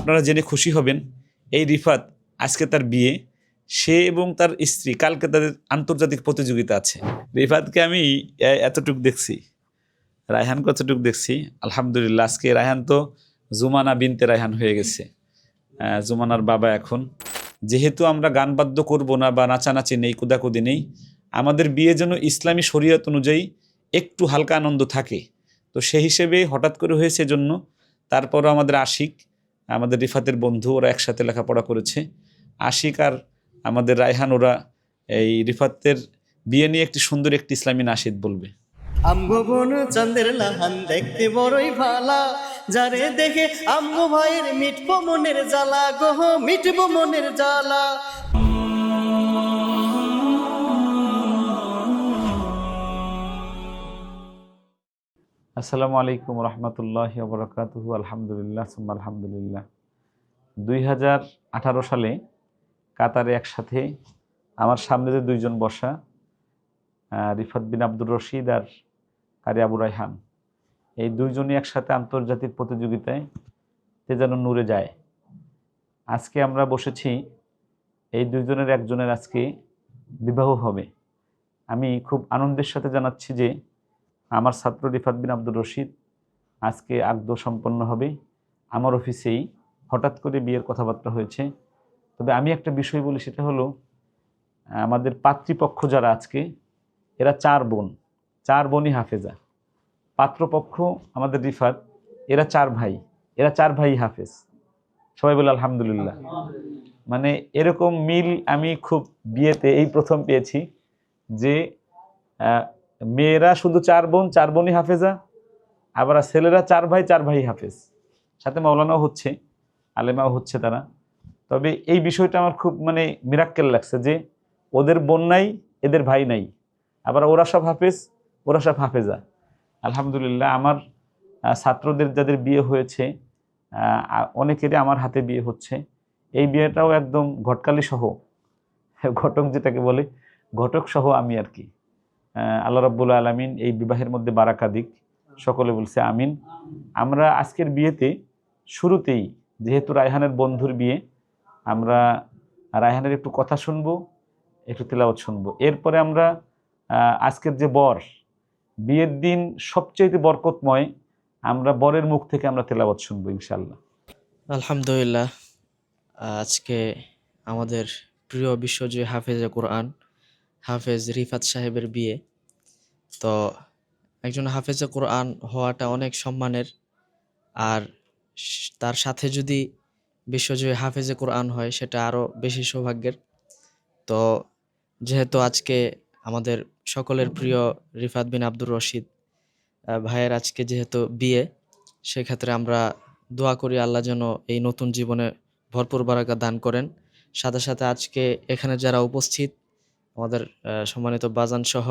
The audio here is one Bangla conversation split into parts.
আপনারা জেনে খুশি হবেন, এই রিফাত আজকে তার বিয়ে, সে এবং তার স্ত্রী, কালকে তাদের আন্তর্জাতিক প্রতিযোগিতা আছে। রিফাতকে আমি এতটুকু দেখছি, রায়হান কতটুকু দেখছি। আলহামদুলিল্লাহ, আজকে রায়হান তো জুমানা বিনতে রায়হান হয়ে গেছে, জুমানার বাবা এখন। যেহেতু আমরা গান বাদ্য করবো না বা নাচানাচি নেই, কুদাকুদি নেই, আমাদের বিয়ে যেন ইসলামী শরীয়ত অনুযায়ী একটু হালকা আনন্দ থাকে, তো সেই হিসেবে হঠাৎ করে হয়েছে জন্য। তারপরও আমাদের আশিক, আমাদের রিফাতের বন্ধু, ওরা একসাথে লেখাপড়া করেছে। আশিক আর আমাদের রায়হান, ওরা এই রিফাতের বিয়ে নিয়ে একটি সুন্দর একটি ইসলামী নাশিদ বলবে। আমগো বোন চন্দ্রের লাহান দেখতে বড়ই ভালা, যারে দেখে আমগো ভাইয়ের মিটবো মনের জ্বালা, গো মিটবো মনের জ্বালা। আসসালামু আলাইকুম রহমতুল্লাহি ওয়া বারাকাতুহু। আলহামদুলিল্লাহ সুম্মা আলহামদুলিল্লাহ। 2018 সালে কাতারে একসাথে আমার সামনে যে দুইজন বসা, রিফাত বিন আব্দুর রশিদ আর কারি আবু রায়হান, এই দুইজনই একসাথে আন্তর্জাতিক প্রতিযোগিতায় তে যেন নূরে যায়। আজকে আমরা বসেছি, এই দুইজনের একজনের আজকে বিবাহ হবে। আমি খুব আনন্দের সাথে জানাচ্ছি যে আমার ছাত্র রিফাত বিন আব্দুর রশিদ আজকে আকদ সম্পন্ন হবে। আমার অফিসেই হঠাৎ করে বিয়ের কথাবার্তা হয়েছে। তবে আমি একটা বিষয় বলি, সেটা হলো আমাদের পাত্রীপক্ষ যারা আজকে, এরা 4 বোন, 4 বোনই হাফেজা। পাত্রপক্ষ আমাদের রিফাত, এরা 4 ভাই, এরা 4 ভাই হাফেজ। সবাই বলে আলহামদুলিল্লাহ। মানে এরকম মিল আমি খুব বিয়েতে এই প্রথম পেয়েছি যে মেয়েরা শুধু 4 বোন, 4 বোনই হাফেজা, আবার ছেলেরা 4 ভাই, 4 ভাই হাফেজ, সাথে মাওলানাও হচ্ছে, আলেমাও হচ্ছে তারা। তবে এই বিষয়টা আমার খুব মানে মিরাক্কেল লাগছে যে ওদের বোন নাই, এদের ভাই নাই, আবার ওরা সব হাফেজ, ওরা সব হাফেজা। আলহামদুলিল্লাহ, আমার ছাত্রদের যাদের বিয়ে হয়েছে অনেকেরই আমার হাতে বিয়ে হচ্ছে। এই বিয়েটাও একদম ঘটকালি সহ, ঘটক যেটাকে বলে, ঘটক সহ আমি আর কি। আল্লাহ রাব্বুল আলামিন এই বিবাহের মধ্যে বারাকা দিক, সকলে বলছে আমিন। আমরা আজকের বিয়েতে শুরুতেই, যেহেতু রায়হানের বন্ধুর বিয়ে, আমরা রায়হানের একটু কথা শুনবো, একটু তেলাওয়াত শুনবো। এরপরে আমরা আজকের যে বর, বিয়ের দিন সবচেয়ে বরকতময়, আমরা বরের মুখ থেকে আমরা তেলাওয়াত শুনবো ইনশাআল্লাহ। আলহামদুলিল্লাহ, আজকে আমাদের প্রিয় বিশ্বজয়ী হাফেজে কোরআন হাফেজ রিফাত সাহেবের বিয়ে। তো একজন হাফেজে কোরআন হওয়াটা অনেক সম্মানের, আর তার সাথে যদি বিশ্বজয়ী হাফেজে কোরআন হয় সেটা আরও বেশি সৌভাগ্যের। তো যেহেতু আজকে আমাদের সকলের প্রিয় রিফাত বিন আব্দুর রশিদ ভাইয়ের আজকে যেহেতু বিয়ে, সেক্ষেত্রে আমরা দোয়া করি আল্লাহ যেন এই নতুন জীবনে ভরপুর বারাকা দান করেন। সাথে সাথে আজকে এখানে যারা উপস্থিত আমাদের সম্মানিত বাজান সহ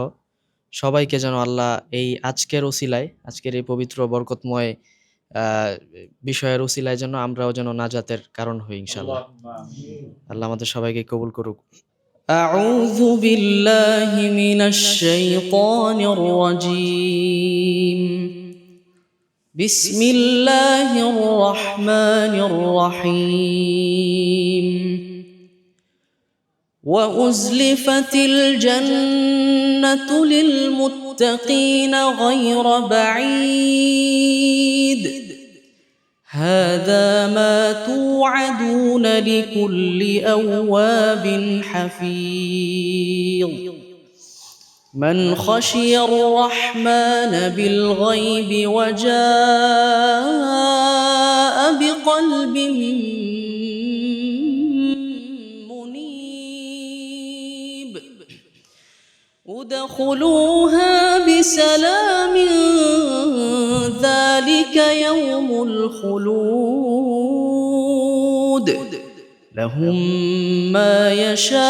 সবাইকে যেন আল্লাহ এই আজকের ওসিলায়, আজকের এই পবিত্র বরকতময় বিষয়ের ওসিলায় যেন আমরাও যেন নাজাতের কারণ হই ইনশাআল্লাহ। আল্লাহ আমাদের সবাইকে কবুল করুক। আউযু বিল্লাহি মিনাশ শাইতানির রাজীম। বিসমিল্লাহির রহমানির রহিম। وأزلفت الجنة للمتقين غير بعيد هذا ما توعدون لكل أواب حفيظ من خشي الرحمن بالغيب وجاء بقلب منيب ادخلوها بسلام ذلك يوم الخلود لهم ما يشاءون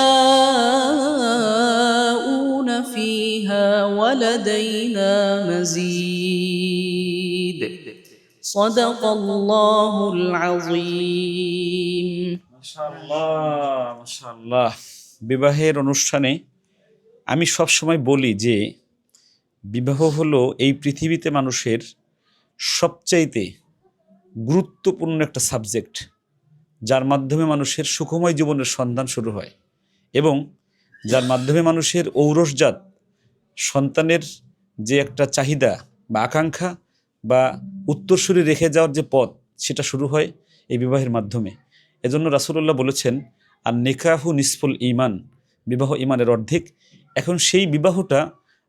فيها ولدينا مزيد صدق الله العظيم। মাশাআল্লাহ, মাশাআল্লাহ। বিবাহের অনুষ্ঠানে আমি সব সময় বলি যে বিবাহ হলো এই পৃথিবীতে মানুষের সবচাইতে গুরুত্বপূর্ণ একটা সাবজেক্ট। যার মাধ্যমে মানুষের সুখময় জীবনের সন্ধান শুরু হয় এবং যার মাধ্যমে মানুষের ঔরসজাত সন্তানের যে একটা চাহিদা বা আকাঙ্ক্ষা বা উত্তরসূরি রেখে যাওয়ার যে পথ, সেটা শুরু হয় এই বিবাহের মাধ্যমে। এজন্য রাসূলুল্লাহ বলেছেন, আর নিকাহু নিসফুল ঈমান, বিবাহ ঈমানের অর্ধেক। এখন সেই বিবাহটা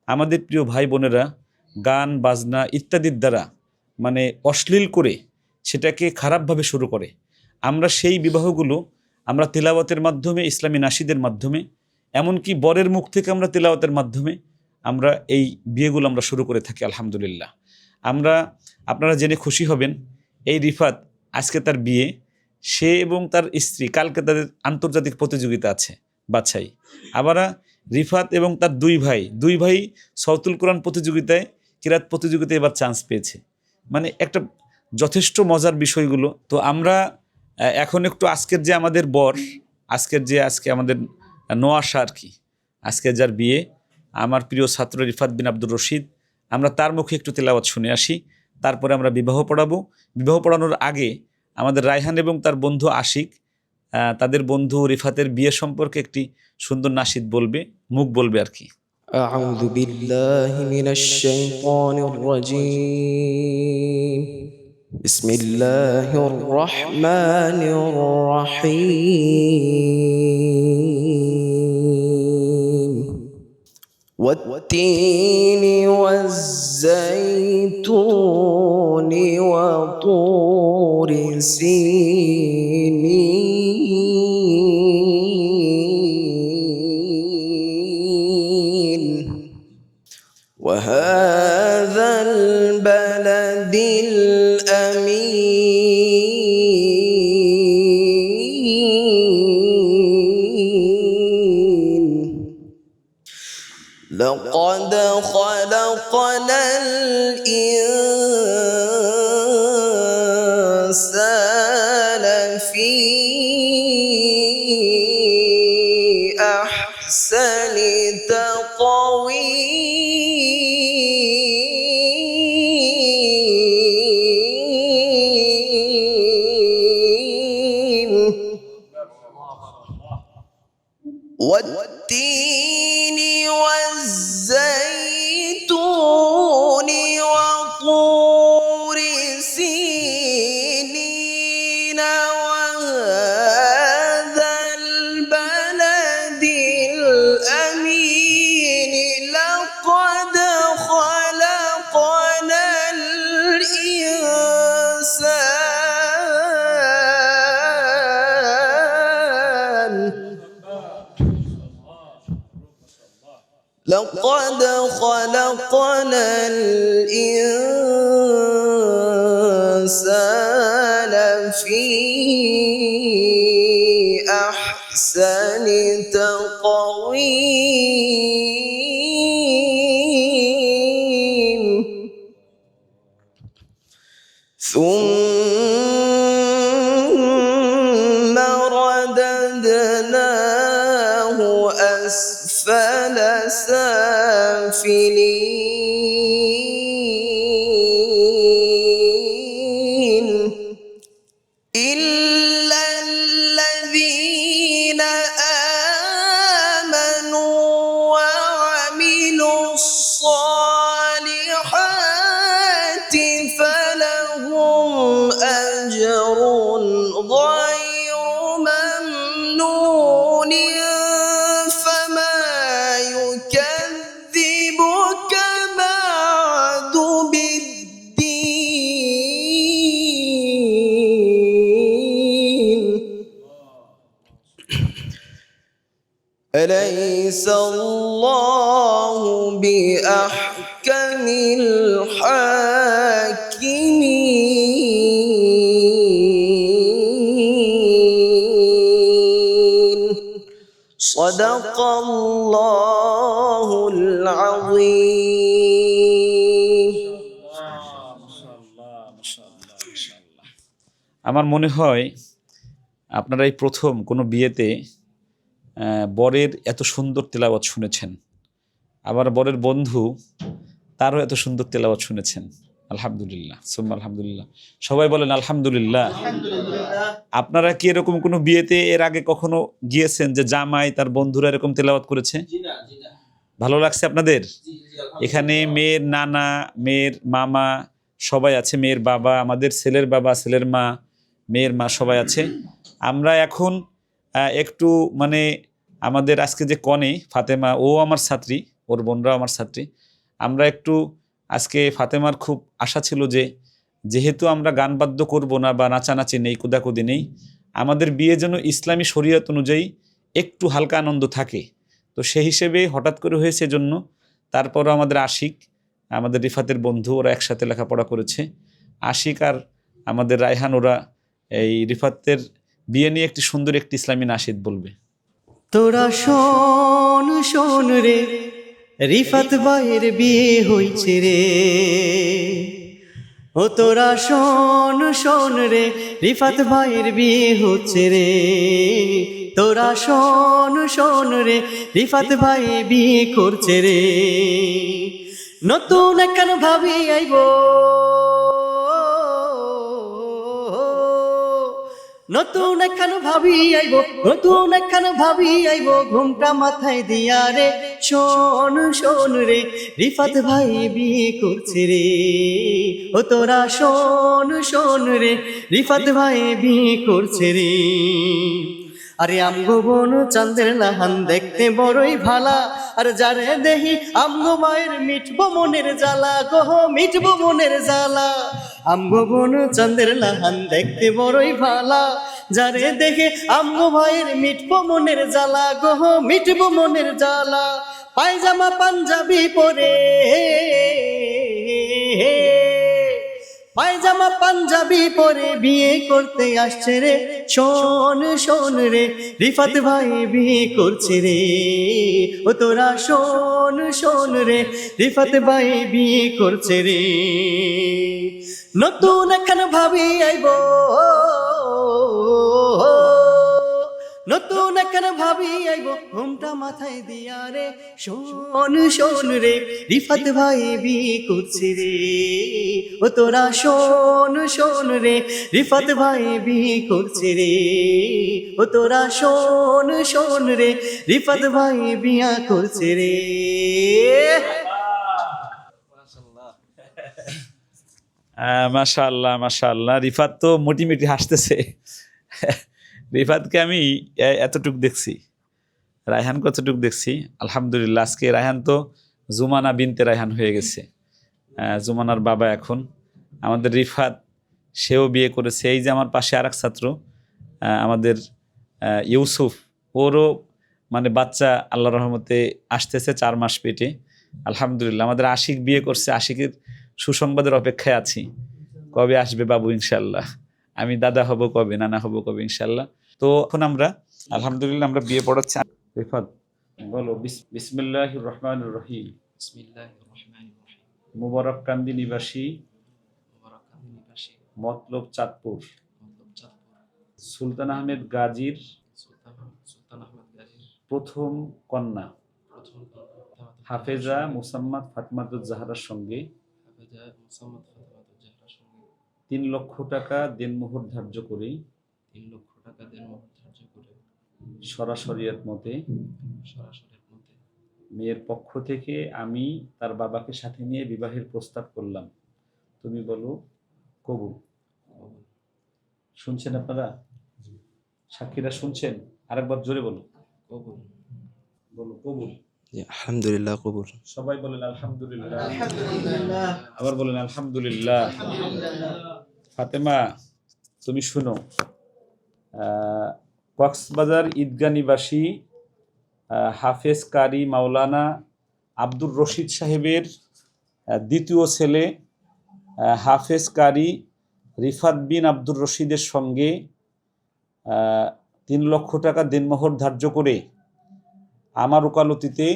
আমাদের প্রিয় ভাই বোনেরা গান বাজনা ইত্যাদির দ্বারা মানে অশ্লীল করে সেটাকে খারাপভাবে শুরু করে। আমরা সেই বিবাহগুলো আমরা তিলাওয়াতের মাধ্যমে, ইসলামী নাশিদের মাধ্যমে, এমনকি বরের মুখ থেকে আমরা তিলাওয়াতের মাধ্যমে আমরা এই বিয়েগুলো আমরা শুরু করে থাকি আলহামদুলিল্লাহ। আপনারা জেনে খুশি হবেন, এই রিফাত আজকে তার বিয়ে, সে এবং তার স্ত্রী কালকে তাদের আন্তর্জাতিক প্রতিযোগিতা আছে বাছাই। আবার রিফাত এবং তার দুই ভাই সওতুল কোরআন প্রতিযোগিতায়, কিরাত প্রতিযোগিতায় এবার চান্স পেয়েছে। মানে একটা যথেষ্ট মজার বিষয়গুলো। তো আমরা এখন একটু আজকের যে আমাদের বর, আজকে আমাদের নোয়াশা আর কি, আজকে যার বিয়ে, আমার প্রিয় ছাত্র রিফাত বিন আব্দুর রশিদ, আমরা তার মুখে একটু তেলাওয়াত শুনে আসি, তারপরে আমরা বিবাহ পড়াবো। বিবাহ পড়ানোর আগে আমাদের রায়হান এবং তার বন্ধু আশিক তাদের বন্ধু রিফাতের বিয়ে সম্পর্কে একটি সুন্দর নাশিদ বলবে, মুখ বলবে আর কি। أعوذ بالله من الشيطان الرجيم بسم الله الرحمن الرحيم والتين والزيتون وطور سينين وهذا البلد الأمين لقد خلقنا الإنسان في أحسن تقويم والتين والزيتون وطور سينين وهذا البلد الأمين لقد خلقنا الإنسان لقد خلقنا الإنسان في أحسن تقويم ثم رددناه أسفل سافلين إلا الذين آمنوا وعملوا الصالحات فلهم أجر غير ممنون فما يكذبك بعد بالدين أليس الله بأحكم الحاكمين صدق الله العظيم আমার মনে হয় আপনারা এই প্রথম কোনো বিয়েতে বরের এত সুন্দর তেলাওয়াত শুনেছেন, আবার বরের বন্ধু তারও এত সুন্দর তেলাওয়াত শুনেছেন। আলহামদুলিল্লাহ, সুম্মা আলহামদুলিল্লাহ। সবাই বলেন আলহামদুলিল্লাহ। আপনারা কি এরকম কোনো বিয়েতে এর আগে কখনো গিয়েছেন যে জামাই তার বন্ধুরা এরকম তেলাওয়াত করেছে? ভালো লাগছে আপনাদের? এখানে মেয়ের নানা, মেয়ের মামা সবাই আছে, মেয়ের বাবা, আমাদের ছেলের বাবা, ছেলের মা, মেয়ের মা সবাই আছে। আমরা এখন একটু মানে আমাদের আজকে যে কনে ফাতেমা, ও আমার ছাত্রী, ওর বোনরাও আমার ছাত্রী। আমরা একটু আজকে ফাতেমার খুব আশা ছিল যে যেহেতু আমরা গান বাদ্য করবো না বা নাচানাচি নেই, কুদাকুদি নেই, আমাদের বিয়ে যেন ইসলামী শরীয়ত অনুযায়ী একটু হালকা আনন্দ থাকে। তো সেই হিসেবে হঠাৎ করে হয়েছে জন্য, তারপরও আমাদের আশিক, আমাদের রিফাতের বন্ধু, ওরা একসাথে লেখাপড়া করেছে। আশিক আর আমাদের রায়হান, ওরা এই রিফাতের বিয়ে নিয়ে একটি সুন্দর একটি ইসলামী নাশিদ বলবে। তোরা শোন শোন রে, রিফাত ভাইয়ের বিয়ে হইছে রে। ও তোরা শোন শোন রে, রিফাত ভাইয়ের বিয়ে হচ্ছে রে। তোরা শোন শোন রে, রিফাত ভাই বিয়ে করছে রে। নতুন একখান ভাবি আইব, নতুন একখান ভাবি আইব, নতুন একখান ভাবি আইব, ঘুমটা মাথায় দিয়া রে। শোন শোন রে, রিফাত ভাই বিয়ে করছে রে। ও তোরা শোন শোন রে, রিফাত ভাই বিয়ে করছে রে। আরে আমগো বোন চাঁদের লাহান দেখতে বড়ই ভালা, আর যারে দেহি আমগো মায়ের মিটবো মনের জ্বালা, গো মিটবো মনের জ্বালা। আমগো বোন চাঁদের লাহান দেখতে বড়ই ভালা, যারে দেখে আমগো ভাইয়ের মিটবো মনের জ্বালা, গো মিটবো মনের জ্বালা। পায়জামা পাঞ্জাবি পরে, পায়জামা পাঞ্জাবি পরে বিয়ে করতে আসছে রে। শোন শোন রে, রিফাত ভাই বিয়ে করছে রে। ও তোরা শোন শোন রে, রিফাত ভাই বিয়ে করছে রে। নতুন একখান ভাবি আইব, নতুন একখান ভাবি আইব, ঘুমটা মাথায় দিয়া রে। শোন শোন রে, রিফাত ভাই বিয়ে করছে রে। ও তোরা শোন শোন রে, রিফাত ভাই বিয়ে করছে রে। ও তোরা শোন শোন রে, রিফাত ভাই বিয়া করছে রে। মাশাআল্লাহ মাশাআল্লাহ। রিফাত তো মোটিমেটি হাসতেছে। রিফাতকে আমি এতটুক দেখছি, রায়হান কতটুক দেখছি। আলহামদুলিল্লাহ, আজকে রায়হান তো জুমানা বিনতে রায়হান হয়ে গেছে, জুমানার বাবা এখন। আমাদের রিফাত, সেও বিয়ে করেছে। এই যে আমার পাশে আরেক ছাত্র আমাদের ইউসুফ, ওরও মানে বাচ্চা আল্লাহর রহমতে আসতেছে 4 মাস পেটে। আলহামদুলিল্লাহ। আমাদের আশিক বিয়ে করছে, আশিকের সুসংবাদের অপেক্ষায় আছি, কবে আসবে বাবু ইনশাল্লাহ। আমি দাদা হব কবে, নানা হব কবে ইনশাল্লাহ। তো এখন আমরা আলহামদুলিল্লাহ আমরা বিয়ে পড়াচ্ছি। রিফাত বলো বিসমিল্লাহির রহমানির রহিম। বিসমিল্লাহির রহমানির রহিম। মুবারককান্দি নিবাসী, মুবারককান্দি নিবাসী, মতলব চাঁদপুর, মতলব চাঁদপুর, সুলতান আহমেদ গাজীর সুলতান আহমেদ গাজীর প্রথম কন্যা প্রথম হাফেজা মুসাম্মাদ ফাতেমাতুজ জাহরার সঙ্গে হাফেজা মুসাম্মাদ ফাতেমাতুজ জাহরার সঙ্গে 3 লক্ষ টাকা দেনমোহর ধার্য করে 3 লক্ষ টাকা দেনমোহর ধার্য করে সরাসরিয়াত মতে মেয়ের পক্ষ থেকে আমি তার বাবাকে সাথে নিয়ে বিবাহের প্রস্তাব করলাম। তুমি বলো কবুল। শুনছেন আপনারা? সাক্ষীরা শুনছেন? আরেকবার জোরে বলো কবুল। বলো কবুল। আলহামদুলিল্লাহ কবুল। সবাই বলেন আলহামদুলিল্লাহ। আবার বলেন আলহামদুলিল্লাহ। ফাতেমা, তুমি শুনো, কক্সবাজার ঈদগাহ নিবাসী হাফেজ কারি মাওলানা আব্দুর রশিদ সাহেবের দ্বিতীয় ছেলে হাফেজ কারি রিফাত বিন আব্দুর রশিদের সঙ্গে 3 লক্ষ টাকা দেনমোহর ধার্য করে আমার ওকালতিতে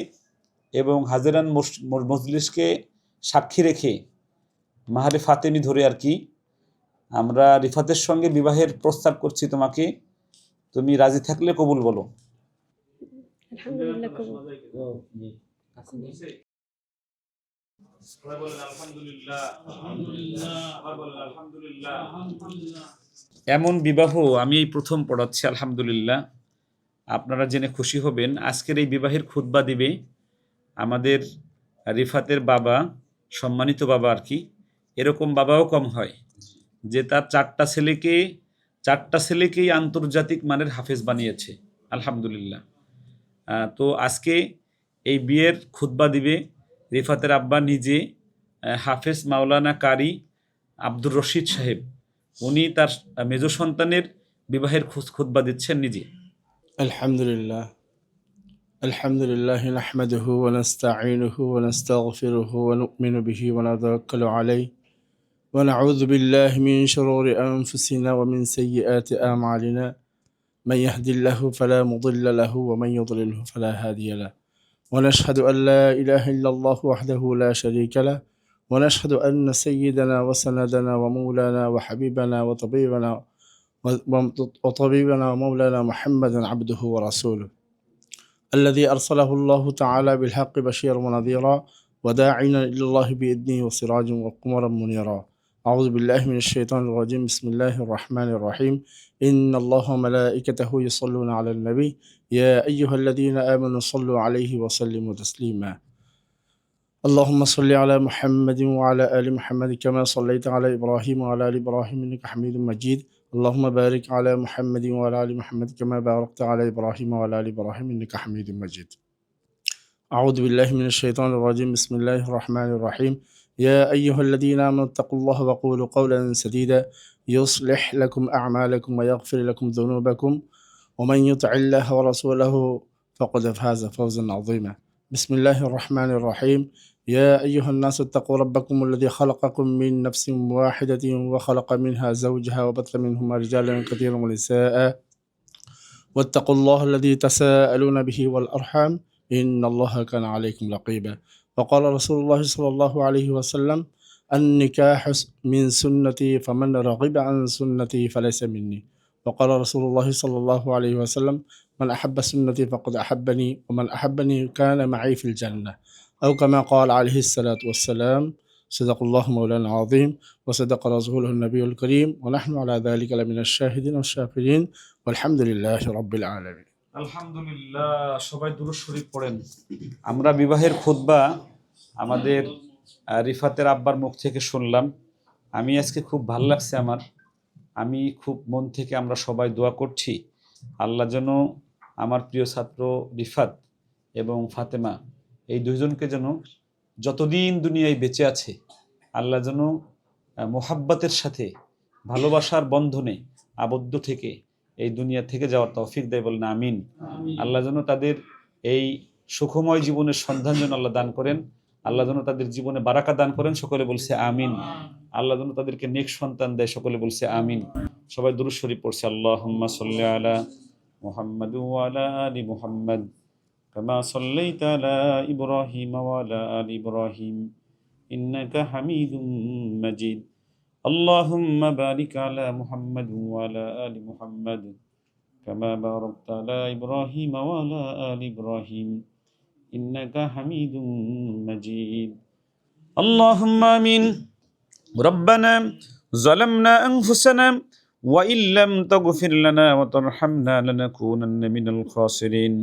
এবং হাজেরান মজলিসকে সাক্ষী রেখে মাহারে ফাতেমি ধরে আর কি আমরা রিফাতের সঙ্গে বিবাহের প্রস্তাব করছি তোমাকে। তুমি রাজি থাকলে কবুল বলো। আলহামদুলিল্লাহ কবুল। সবাই বলেন আলহামদুলিল্লাহ। আবার বলেন আলহামদুলিল্লাহ। এমন বিবাহ আমি এই প্রথম পড়াচ্ছি, আলহামদুলিল্লাহ। আপনারা জেনে খুশি হবেন, আজকের এই বিবাহের খুতবা দিবে আমাদের রিফাতের বাবা, সম্মানিত বাবা আর কি। এরকম বাবাও কম হয় যে তার চারটা ছেলেকেই আন্তর্জাতিক মানের হাফেজ বানিয়েছে, আলহামদুলিল্লাহ। তো আজকে এই বিয়ের খুতবা দিবে রিফাতের আব্বা নিজে, হাফেজ মাওলানা কারি আব্দুর রশিদ সাহেব। উনি তার মেজ সন্তানের বিবাহের খুতবা দিচ্ছেন নিজে। الحمد لله نحمده ونستعينه ونستغفره ونؤمن به ونتوكل عليه ونعوذ بالله من شرور أنفسنا ومن سيئات أعمالنا من يهد الله فلا مضل له ومن يضلله فلا هادي له ونشهد أن لا إله إلا الله وحده لا شريك له ونشهد أن سيدنا وسندنا ومولانا وحبيبنا وطبيبنا ومولانا محمدا عبده ورسوله الذي أرسله الله تعالى بالحق بشيرا ونذيرا وداعيا إلى الله بإذنه وسراجا وقمرا منيرا. أعوذ بالله من الشيطان الرجيم. بسم الله الرحمن الرحيم. إن الله وملائكته يصلون على النبي يا أيها الذين آمنوا صلوا عليه وسلموا تسليما. اللهم صل على محمد وعلى آل محمد كما صليت على إبراهيم وعلى آل إبراهيم إنك حميد مجيد. اللهم بارك على محمد وعلى آل محمد كما باركت على إبراهيم وعلى آل إبراهيم إنك حميد مجيد. أعوذ بالله من الشيطان الرجيم. بسم الله الرحمن الرحيم. يا أيها الذين آمنوا اتقوا الله وقولوا قولا سديدا يصلح لكم أعمالكم ويغفر لكم ذنوبكم ومن يطع الله ورسوله فقد فاز فوزا عظيما. بسم الله الرحمن الرحيم. يا أيها الناس اتقوا ربكم الذي خلقكم من نفس واحدة وخلق منها زوجها وبث منهما رجالا كثيرا ونساء واتقوا الله الذي تساءلون به والأرحام إن الله كان عليكم رقيبا. وقال رسول الله صلى الله عليه وسلم النكاح من سنتي فمن رغب عن سنتي فليس مني. وقال رسول الله صلى الله عليه وسلم من أحب سنتي فقد أحبني ومن أحبني كان معي في الجنة أو كما قال عليه الصلاة والسلام. صدق الله مولانا العظيم وصدق رسوله النبي الكريم ونحن على ذلك لمن الشاهدين والشاكرين والحمد لله رب العالمين. আলহামদুলিল্লাহ। সবাই দুরূদ শরীফ পড়েন। আমরা বিবাহের খুতবা আমাদের রিফাতের আব্বার মুখ থেকে শুনলাম। আমি আজকে খুব ভালো লাগছে আমার। আমি খুব মন থেকে আমরা সবাই দোয়া করছি আল্লাহ যেন আমার প্রিয় ছাত্র রিফাত এবং ফাতেমা এই দুইজনকে যেন যতদিন দুনিয়ায় বেঁচে আছে আল্লাহ যেন মোহাব্বতের সাথে ভালোবাসার বন্ধনে আবদ্ধ থেকে এই দুনিয়া থেকে যাওয়ার তৌফিক দেয়, বলেন আমিন। আল্লাহ যেন তাদের এই সুখময় জীবনের সন্ধান যেন আল্লাহ দান করেন, আল্লাহ যেন তাদের জীবনে বারাকা দান করেন, সকলে বলছে আমিন। আল্লাহ যেন তাদেরকে নেক সন্তান দেয়, সকলে বলছে আমিন। সবাই দুরূদ শরীফ পড়ছে। আল্লাহুম্মা সাল্লি আলা মুহাম্মাদ ওয়া আলা আলি মুহাম্মাদ কামা সাল্লাইতা আলা ইব্রাহিম ওয়া আলা আলি ইব্রাহিম ইন্নাকা হামিদুম মাজিদ। আল্লাহুম্মা বারিক আলা মুহাম্মাদ ওয়া আলা আলি মুহাম্মাদ কামা বারাকতা আলা ইব্রাহিম ওয়া আলা আলি ইব্রাহিম ইন্নাকা হামিদুম মাজিদ। আল্লাহুম্মা আমিন। রব্বানা যালামনা আনফুসানা ওয়া ইল্লাম তাগফির লানা ওয়া তারহামনা লানাকুনান্না মিনাল খাসিরিন।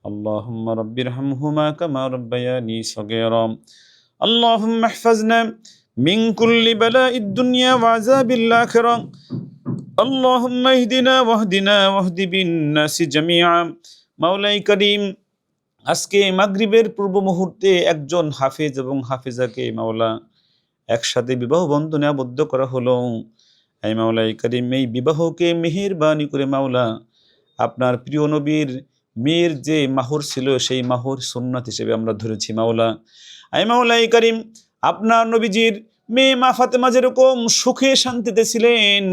আল্লাহুম্মা রাব্বিরহামহুমা কামা রাব্বায়ানি সাগীরা। আল্লাহুম্মা ইহফাজনা মিন কুল্লি বালাইদ দুনিয়া ওয়া আযাবিল আখিরাহ। আল্লাহুম্মা ইহদিনা ওয়াহদি বিন নাসি জামিআ। মাওলাই করিম, আজকে মাগরিবের পূর্ব মুহূর্তে একজন হাফেজ এবং হাফেজাকে মাওলা একসাথে বিবাহ বন্ধনে আবদ্ধ করা হলো। এই মাওলাই করিম, এই বিবাহকে মেহেরবানি করে মাওলা আপনার প্রিয় নবীর মেয়ের যে মাহর ছিল সেই মাহর সুন্নাত হিসেবে আমরা ধরেছি মাওলা। এই মাওলাই করিম, আপনার নবীজির মেয়ে মা ফাতেমা যেরকম সুখে শান্তিতে ছিলেন,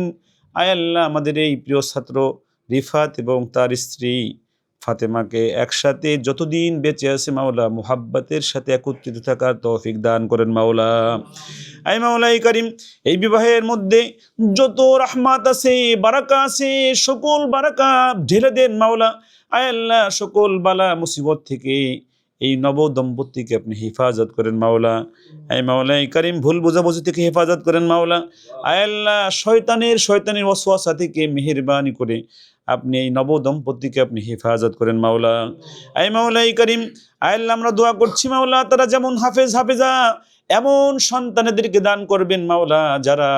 আয় আল্লাহ আমাদের এই প্রিয় ছাত্র রিফাত এবং তার স্ত্রী ফাতেমাকে একসাথে যতদিন বেঁচে আছে মাওলা মুহাব্বতের সাথে একত্রিত থাকার তৌফিক দান করেন মাওলা। আয় মাওলাই করিম, এই বিবাহের মধ্যে যত রহমত আছে, বারাকা আছে, সকল বারাকা ঢেলে দেন মাওলা। আয় আল্লাহ সকল বালা মুসিবত থেকে এই নব দম্পতিকে আপনি হেফাজত করেন মাওলা। এই মাওলা এই কারিম ভুল বোঝাবুঝি থেকে হেফাজত করেন মাওলা। আয় আল্লাহ শয়তানের ওয়াসওয়াসা থেকে মেহেরবানি করে আপনি এই নব দম্পতিকে আপনি হেফাজত করেন মাওলা। আয় মাওলা এই কারিম আয় আল্লাহ আমরা দোয়া করছি মাওলা, তারা যেমন হাফেজা এমন সন্তানেদেরকে দান করবেন মাওলা, যারা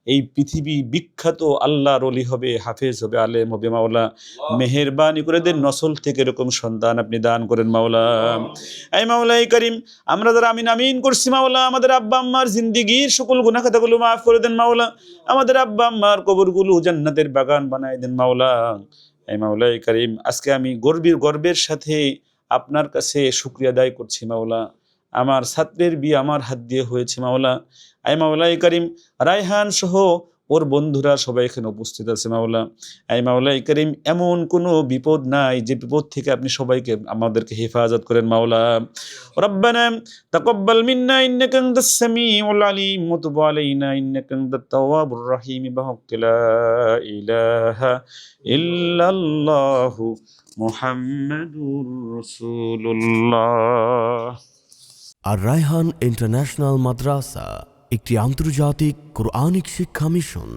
এই পৃথিবী বিখ্যাত আল্লাহর ওলি হবে, হাফেজ হবে, আলেম হবে মাওলা। মেহেরবানি করে দেন নসল থেকে এরকম সন্তান আপনি দান করেন মাওলা। এই মাওলা এই করিম আমরা যারা আমিন আমিন করছি মাওলা, আমাদের আব্বা আম্মার জিন্দিগির সকল গুনাহ খাতাগুলো মাফ করে দেন মাওলা। আমাদের আব্বা আম্মার কবরগুলো জান্নাতের বাগান বানায় দেন মাওলা। এই মাওলা এই করিম আজকে আমি গর্বের সাথে আপনার কাছে শুকরিয়া আদায় করছি মাওলা। আমার ছাত্রের বিয়ে আমার হাত দিয়ে হয়েছে মাওলা। আয় মাওলা এই করিম রায়হান সহ ওর বন্ধুরা সবাই এখানে উপস্থিত আছে মাওলা। আয় মাওলা এই করিম এমন কোনো বিপদ নাই যে বিপদ থেকে আপনি সবাইকে আমাদেরকে হেফাজত করেন মাওলা। রব্বানা তাকাব্বাল মিন্না ইন্নাকা আনতাস সামিউল আলিম ওয়া তুব আলাইনা ইন্নাকা আনতাত তাওয়াবুর রহিম বিহাক্কি লা ইলাহা ইল্লাল্লাহু মুহাম্মাদুর রাসূলুল্লাহ। আর রায়হান ইন্টারন্যাশনাল মাদ্রাসা একটি আন্তর্জাতিক কোরআনিক শিক্ষা মিশন।